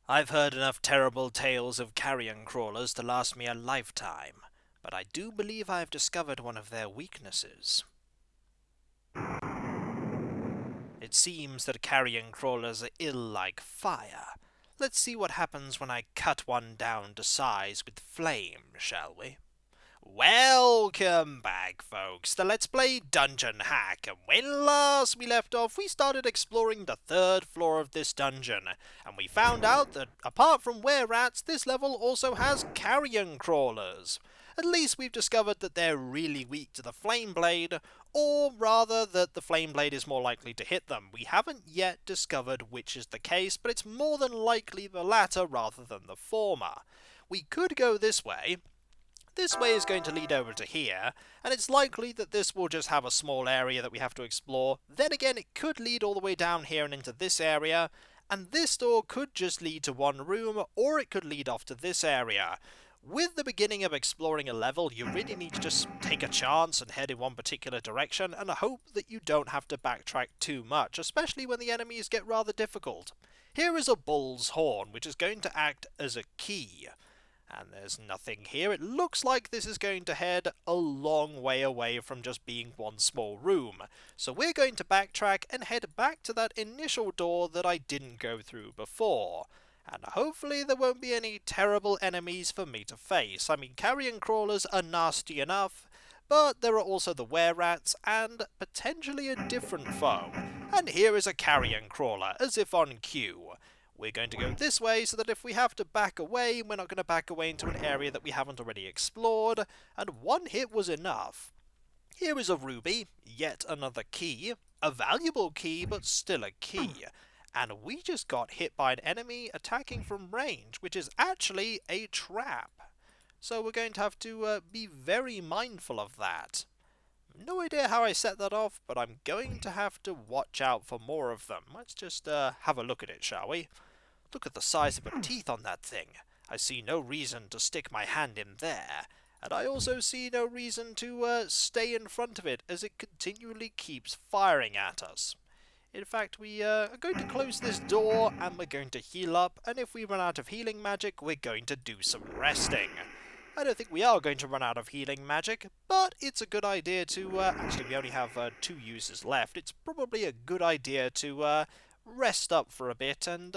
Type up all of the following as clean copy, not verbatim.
I've heard enough terrible tales of carrion crawlers to last me a lifetime, but I do believe I have discovered one of their weaknesses. It seems that carrion crawlers are ill like fire. Let's see what happens when I cut one down to size with flame, shall we? Welcome back, folks, to Let's Play Dungeon Hack, and when last we left off, we started exploring the third floor of this dungeon, and we found out that, apart from were-rats, this level also has carrion crawlers. At least we've discovered that they're really weak to the flame blade, or rather that the flame blade is more likely to hit them. We haven't yet discovered which is the case, but it's more than likely the latter rather than the former. We could go this way. This way is going to lead over to here, and it's likely that this will just have a small area that we have to explore. Then again, it could lead all the way down here and into this area, and this door could just lead to one room, or it could lead off to this area. With the beginning of exploring a level, you really need to just take a chance and head in one particular direction, and hope that you don't have to backtrack too much, especially when the enemies get rather difficult. Here is a bull's horn, which is going to act as a key. And there's nothing here. It looks like this is going to head a long way away from just being one small room. So we're going to backtrack and head back to that initial door that I didn't go through before. And hopefully there won't be any terrible enemies for me to face. I mean, carrion crawlers are nasty enough, but there are also the were-rats and potentially a different foe. And here is a carrion crawler, as if on cue. We're going to go this way so that if we have to back away, we're not going to back away into an area that we haven't already explored, and one hit was enough. Here is a ruby, yet another key, a valuable key, but still a key. And we just got hit by an enemy attacking from range, which is actually a trap. So we're going to have to be very mindful of that. No idea how I set that off, but I'm going to have to watch out for more of them. Let's just have a look at it, shall we? Look at the size of her teeth on that thing. I see no reason to stick my hand in there. And I also see no reason to stay in front of it, as it continually keeps firing at us. In fact, we are going to close this door, and we're going to heal up, and if we run out of healing magic, we're going to do some resting. I don't think we are going to run out of healing magic, but it's a good idea to, actually we only have 2 uses left. It's probably a good idea to rest up for a bit and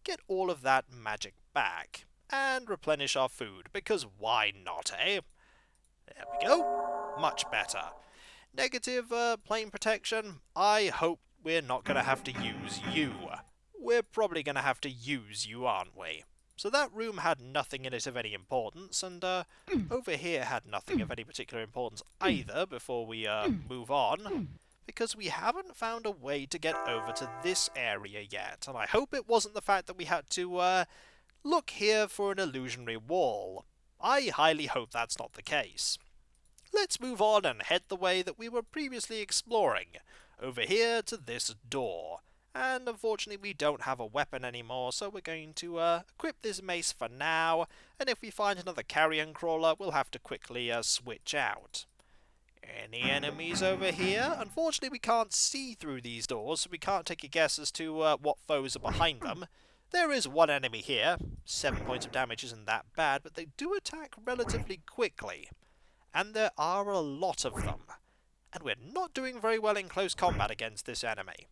get all of that magic back. And replenish our food, because why not, eh? There we go. Much better. Negative plane protection. I hope we're not going to have to use you. We're probably going to have to use you, aren't we? So that room had nothing in it of any importance, and over here had nothing of any particular importance either before we move on, because we haven't found a way to get over to this area yet, and I hope it wasn't the fact that we had to look here for an illusionary wall. I highly hope that's not the case. Let's move on and head the way that we were previously exploring, over here to this door. And unfortunately we don't have a weapon anymore, so we're going to equip this mace for now, and if we find another carrion crawler, we'll have to quickly switch out. Any enemies over here? Unfortunately we can't see through these doors, so we can't take a guess as to what foes are behind them. There is one enemy here. 7 points of damage isn't that bad, but they do attack relatively quickly. And there are a lot of them. And we're not doing very well in close combat against this enemy.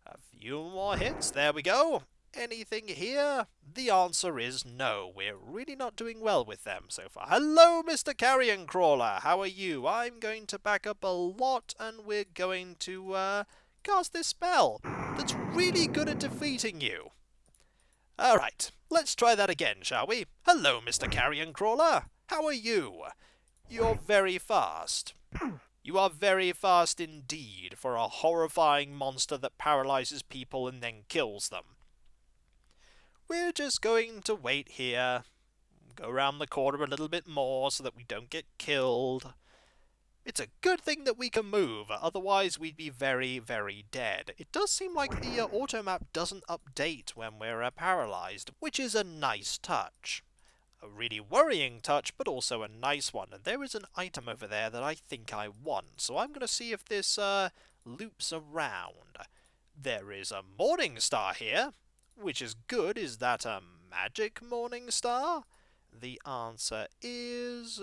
A few more hits, there we go. Anything here? The answer is no. We're really not doing well with them so far. Hello, Mr. Carrion Crawler. How are you? I'm going to back up a lot, and we're going to cast this spell that's really good at defeating you. Alright, let's try that again, shall we? Hello, Mr. Carrion Crawler. How are you? You're very fast. You are very fast indeed for a horrifying monster that paralyzes people and then kills them. We're just going to wait here, go around the corner a little bit more so that we don't get killed. It's a good thing that we can move, otherwise we'd be very, very dead. It does seem like the auto map doesn't update when we're paralyzed, which is a nice touch. A really worrying touch, but also a nice one. And there is an item over there that I think I want, so I'm going to see if this loops around. There is a morning star here. which is good. Is that a magic morning star? The answer is...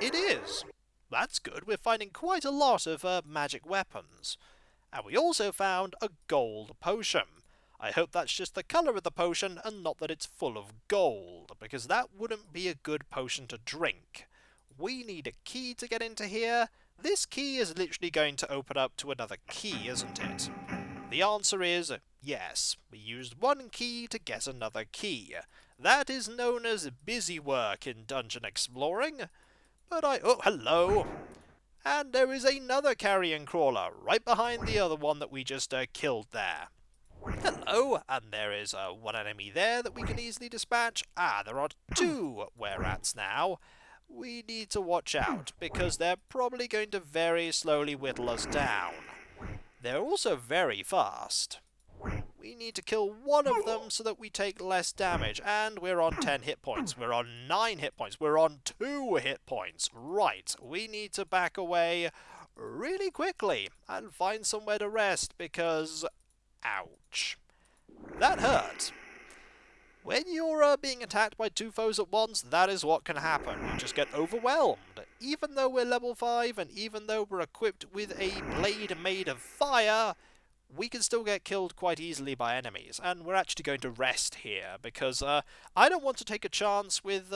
it is! That's good, we're finding quite a lot of magic weapons. And we also found a gold potion. I hope that's just the colour of the potion and not that it's full of gold, because that wouldn't be a good potion to drink. We need a key to get into here. This key is literally going to open up to another key, isn't it? The answer is yes. We used one key to get another key. That is known as busy work in dungeon exploring. But oh, hello! And there is another carrion crawler right behind the other one that we just killed there. Hello, and there is one enemy there that we can easily dispatch. Ah, there are two were-rats now. We need to watch out, because they're probably going to very slowly whittle us down. They're also very fast. We need to kill one of them so that we take less damage, and we're on 10 hit points. We're on 9 hit points. We're on 2 hit points. Right, we need to back away really quickly and find somewhere to rest, because... ouch. That hurt. When you're being attacked by two foes at once, that is what can happen. You just get overwhelmed. Even though we're level 5, and even though we're equipped with a blade made of fire, we can still get killed quite easily by enemies. And we're actually going to rest here, because I don't want to take a chance with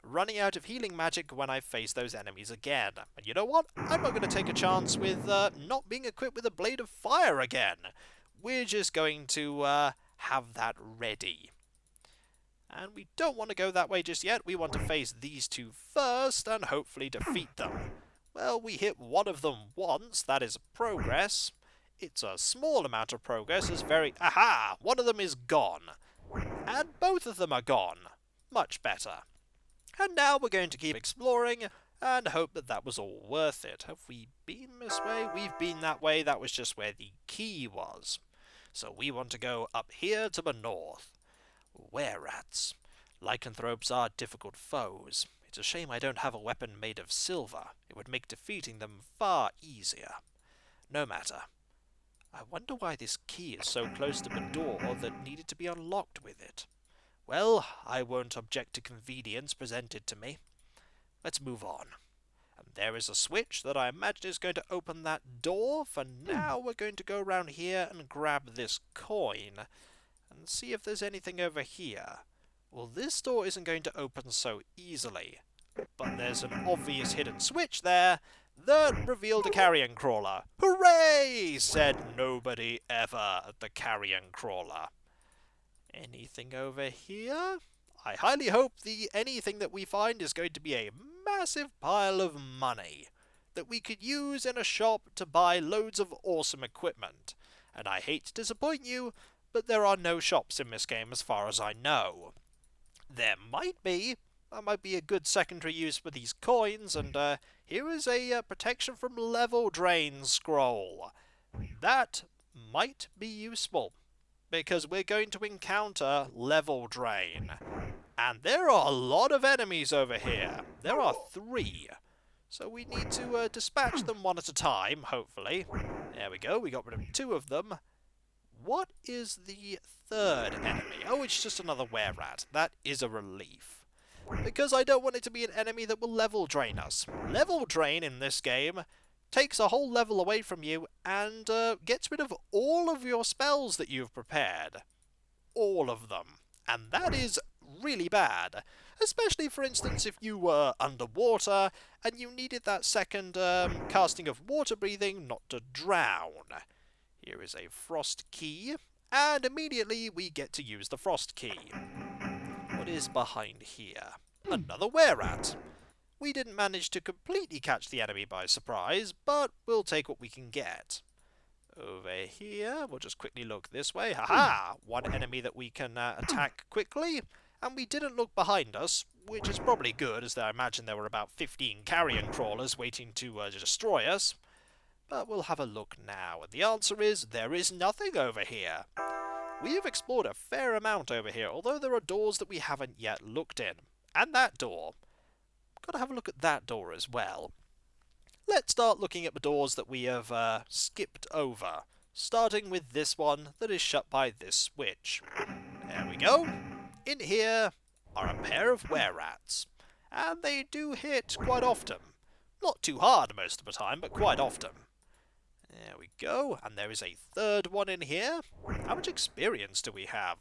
running out of healing magic when I face those enemies again. And you know what? I'm not going to take a chance with not being equipped with a blade of fire again. We're just going to have that ready. And we don't want to go that way just yet. We want to face these two first and hopefully defeat them. Well, we hit one of them once. That is progress. It's a small amount of progress. It's very... aha! One of them is gone. And both of them are gone. Much better. And now we're going to keep exploring and hope that that was all worth it. Have we been this way? We've been that way. That was just where the key was. So we want to go up here to the north. Were-rats. Lycanthropes are difficult foes. It's a shame I don't have a weapon made of silver. It would make defeating them far easier. No matter. I wonder why this key is so close to the door that needed to be unlocked with it. Well, I won't object to convenience presented to me. Let's move on. And there is a switch that I imagine is going to open that door. For now, we're going to go around here and grab this coin and see if there's anything over here. Well, this door isn't going to open so easily, but there's an obvious hidden switch there that revealed a carrion crawler. Hooray! Said nobody ever at the carrion crawler. Anything over here? I highly hope the anything that we find is going to be a massive pile of money that we could use in a shop to buy loads of awesome equipment. And I hate to disappoint you, but there are no shops in this game as far as I know. There might be. That might be a good secondary use for these coins, and here is a protection from level drain scroll. That might be useful, because we're going to encounter level drain. And there are a lot of enemies over here. There are 3. So we need to dispatch them one at a time, hopefully. There we go, we got rid of 2 of them. What is the 3rd enemy? Oh, it's just another were-rat. That is a relief. Because I don't want it to be an enemy that will level drain us. Level drain in this game takes a whole level away from you and gets rid of all of your spells that you've prepared. All of them. And that is really bad. Especially, for instance, if you were underwater and you needed that second casting of water breathing not to drown. Here is a frost key, and immediately we get to use the frost key. What is behind here? Another were-rat. We didn't manage to completely catch the enemy by surprise, but we'll take what we can get. Over here, we'll just quickly look this way. Haha! One enemy that we can attack quickly, and we didn't look behind us, which is probably good, as I imagine there were about 15 carrion crawlers waiting to destroy us. But we'll have a look now, and the answer is there is nothing over here. We have explored a fair amount over here, although there are doors that we haven't yet looked in. And that door. Got to have a look at that door as well. Let's start looking at the doors that we have skipped over, starting with this one that is shut by this switch. There we go. In here are a pair of were-rats, and they do hit quite often. Not too hard most of the time, but quite often. There we go, and there is a third one in here. How much experience do we have?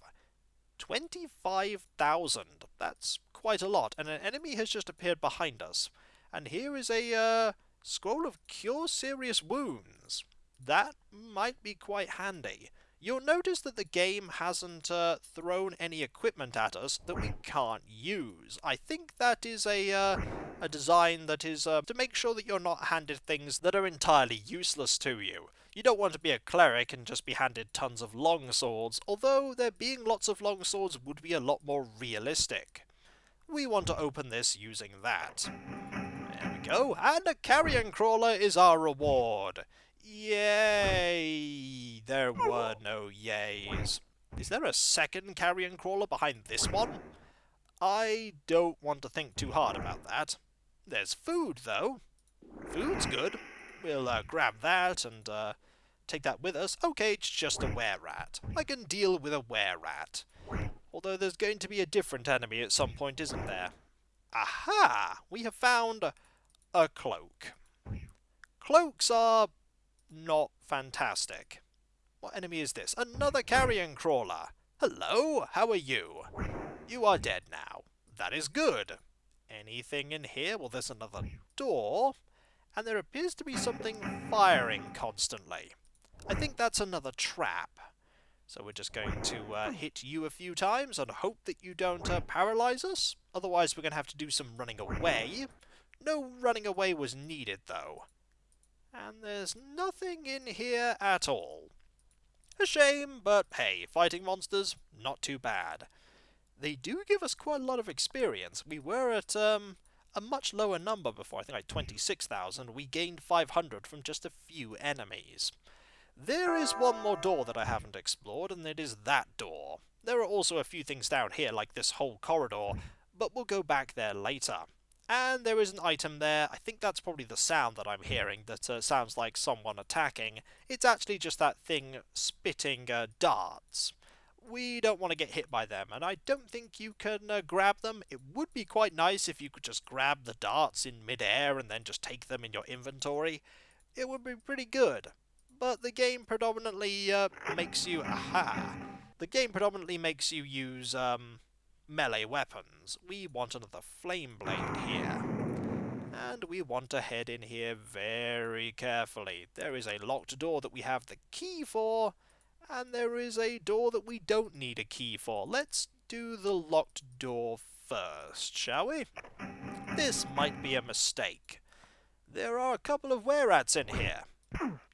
25,000. That's quite a lot, and an enemy has just appeared behind us. And here is a scroll of Cure Serious Wounds. That might be quite handy. You'll notice that the game hasn't thrown any equipment at us that we can't use. I think that is a design that is to make sure that you're not handed things that are entirely useless to you. You don't want to be a cleric and just be handed tons of long swords, although there being lots of long swords would be a lot more realistic. We want to open this using that. There we go, and a Carrion crawler is our reward. Yay! There were no yays. Is there a second Carrion crawler behind this one? I don't want to think too hard about that. There's food, though. Food's good. We'll grab that and take that with us. Okay, it's just a were-rat. I can deal with a were-rat. Although there's going to be a different enemy at some point, isn't there? Aha! We have found a cloak. Cloaks are not fantastic. What enemy is this? Another Carrion crawler. Hello, how are you? You are dead now. That is good. Anything in here? Well, there's another door, and there appears to be something firing constantly. I think that's another trap. So we're just going to hit you a few times and hope that you don't paralyze us. Otherwise, we're going to have to do some running away. No running away was needed, though. And there's nothing in here at all. A shame, but hey, fighting monsters, not too bad. They do give us quite a lot of experience. We were at a much lower number before, I think like 26,000. We gained 500 from just a few enemies. There is one more door that I haven't explored, and it is that door. There are also a few things down here, like this whole corridor, but we'll go back there later. And there is an item there. I think that's probably the sound that I'm hearing that sounds like someone attacking. It's actually just that thing spitting darts. We don't want to get hit by them, and I don't think you can grab them. It would be quite nice if you could just grab the darts in mid-air and then just take them in your inventory. It would be pretty good. But the game predominantly makes you... Aha! The game predominantly makes you use melee weapons. We want another flame blade here. And we want to head in here very carefully. There is a locked door that we have the key for, and there is a door that we don't need a key for. Let's do the locked door first, shall we? This might be a mistake. There are a couple of were-rats in here.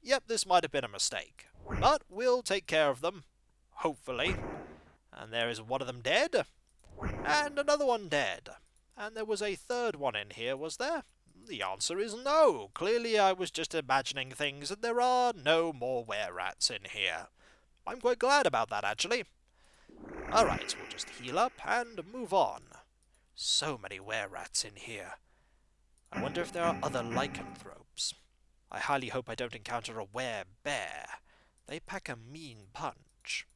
Yep, this might have been a mistake. But we'll take care of them. Hopefully. And there is one of them dead. And another one dead. And there was a third one in here, was there? The answer is no. Clearly I was just imagining things, and there are no more were-rats in here. I'm quite glad about that, actually. Alright, we'll just heal up and move on. So many were-rats in here. I wonder if there are other lycanthropes. I highly hope I don't encounter a were-bear. They pack a mean punch.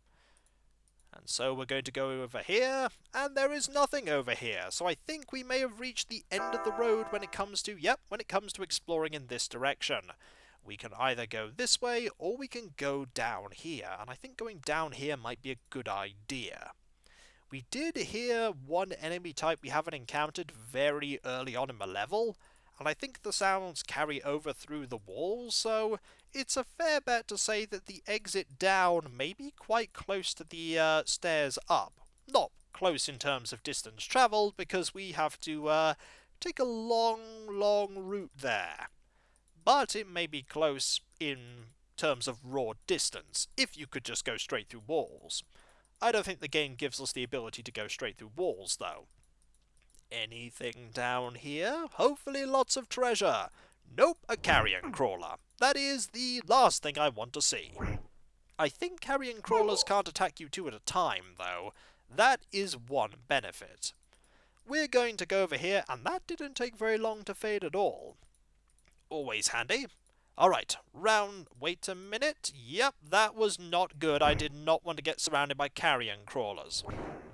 And so we're going to go over here, and there is nothing over here. So I think we may have reached the end of the road when it comes to, when it comes to exploring in this direction. We can either go this way, or we can go down here. And I think going down here might be a good idea. We did hear one enemy type we haven't encountered very early on in the level, and I think the sounds carry over through the walls, so it's a fair bet to say that the exit down may be quite close to the stairs up. Not close in terms of distance travelled, because we have to take a long route there. But it may be close in terms of raw distance, if you could just go straight through walls. I don't think the game gives us the ability to go straight through walls, though. Anything down here? Hopefully lots of treasure. Nope, a carrion crawler. That is the last thing I want to see. I think carrion crawlers can't attack you two at a time, though. That is one benefit. We're going to go over here, and that didn't take very long to fade at all. Always handy. Alright, wait a minute. Yep, that was not good. I did not want to get surrounded by carrion crawlers.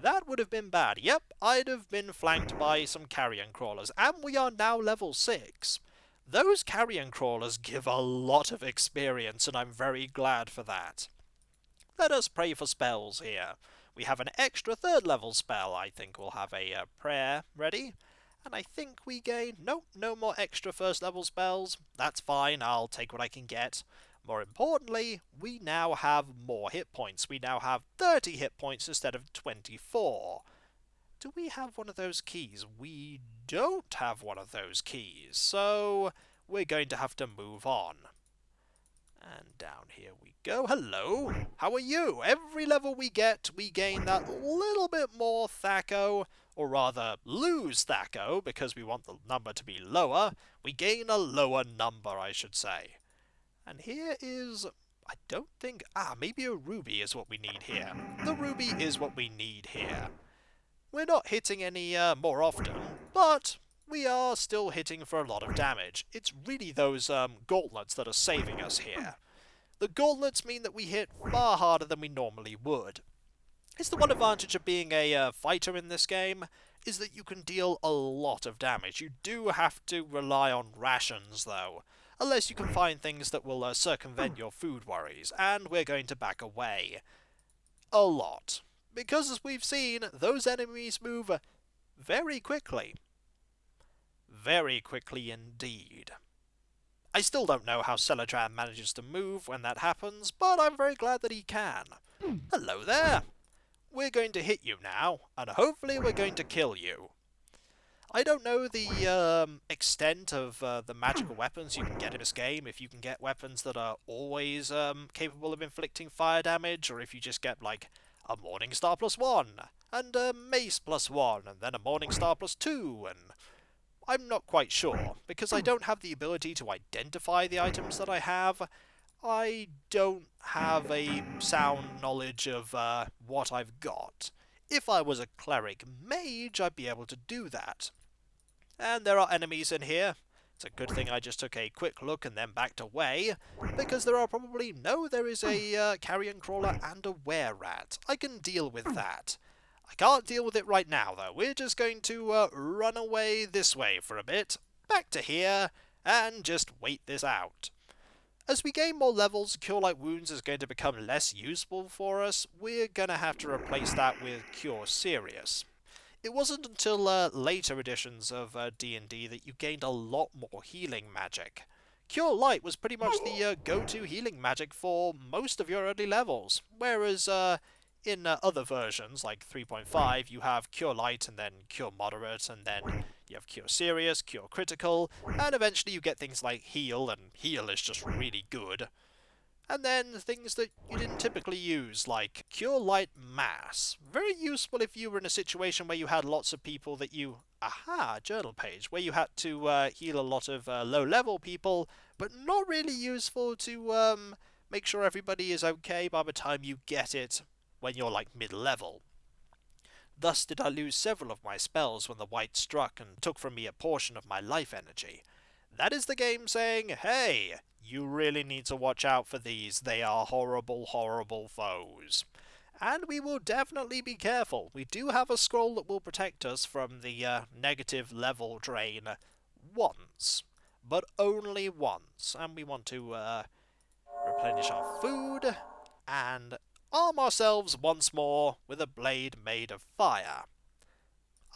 That would have been bad. Yep, I'd have been flanked by some carrion crawlers. And we are now level 6. Those carrion crawlers give a lot of experience, and I'm very glad for that. Let us pray for spells here. We have an extra 3rd level spell. I think we'll have a prayer ready. And I think we gain... Nope, no more extra 1st level spells. That's fine, I'll take what I can get. More importantly, we now have more hit points. We now have 30 hit points instead of 24. Do we have one of those keys? We don't have one of those keys, so we're going to have to move on. And down here we go. Hello! How are you? Every level we get, we gain that little bit more Thaco, or rather lose Thaco, because we want the number to be lower. We gain a lower number, I should say. And here is... I don't think... maybe a ruby is what we need here. The ruby is what we need here. We're not hitting any more often, but we are still hitting for a lot of damage. It's really those gauntlets that are saving us here. The gauntlets mean that we hit far harder than we normally would. It's the one advantage of being a fighter in this game, is that you can deal a lot of damage. You do have to rely on rations, though, unless you can find things that will circumvent your food worries, and we're going to back away. A lot. Because, as we've seen, those enemies move very quickly. Very quickly indeed. I still don't know how Celadram manages to move when that happens, but I'm very glad that he can. Hello there! We're going to hit you now, and hopefully we're going to kill you. I don't know the extent of the magical weapons you can get in this game, if you can get weapons that are always capable of inflicting fire damage, or if you just get, like, a Morning Star +1, and a Mace +1, and then a Morning Star +2, and I'm not quite sure, because I don't have the ability to identify the items that I have. I don't have a sound knowledge of what I've got. If I was a cleric mage, I'd be able to do that. And there are enemies in here. It's a good thing I just took a quick look and then backed away, because there are probably... No, there is a carrion crawler and a were-rat. I can deal with that. I can't deal with it right now, though. We're just going to run away this way for a bit, back to here, and just wait this out. As we gain more levels, Cure Light Wounds is going to become less useful for us. We're going to have to replace that with Cure Serious. It wasn't until later editions of D&D that you gained a lot more healing magic. Cure Light was pretty much the go-to healing magic for most of your early levels, whereas in other versions, like 3.5, you have Cure Light and then Cure Moderate, and then you have Cure Serious, Cure Critical, and eventually you get things like Heal, and Heal is just really good. And then things that you didn't typically use, like Cure Light Mass. Very useful if you were in a situation where you had lots of people that you... Aha! Journal page. Where you had to heal a lot of low-level people, but not really useful to make sure everybody is okay by the time you get it when you're like mid-level. Thus did I lose several of my spells when the wight struck and took from me a portion of my life energy. That is the game saying, hey, you really need to watch out for these. They are horrible, horrible foes. And we will definitely be careful. We do have a scroll that will protect us from the negative level drain once. But only once. And we want to replenish our food and arm ourselves once more with a blade made of fire.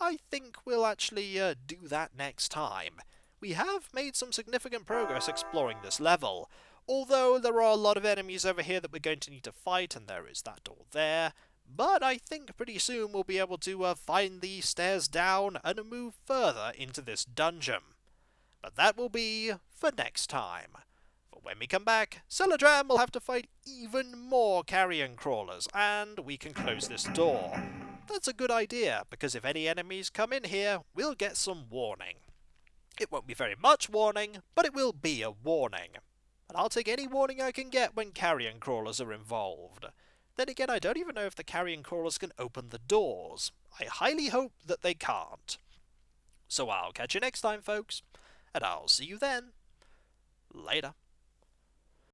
I think we'll actually do that next time. We have made some significant progress exploring this level, although there are a lot of enemies over here that we're going to need to fight, and there is that door there, but I think pretty soon we'll be able to find the stairs down and move further into this dungeon. But that will be for next time. For when we come back, Celadram will have to fight even more carrion crawlers, and we can close this door. That's a good idea, because if any enemies come in here, we'll get some warning. It won't be very much warning, but it will be a warning. And I'll take any warning I can get when carrion crawlers are involved. Then again, I don't even know if the carrion crawlers can open the doors. I highly hope that they can't. So I'll catch you next time, folks, and I'll see you then. Later.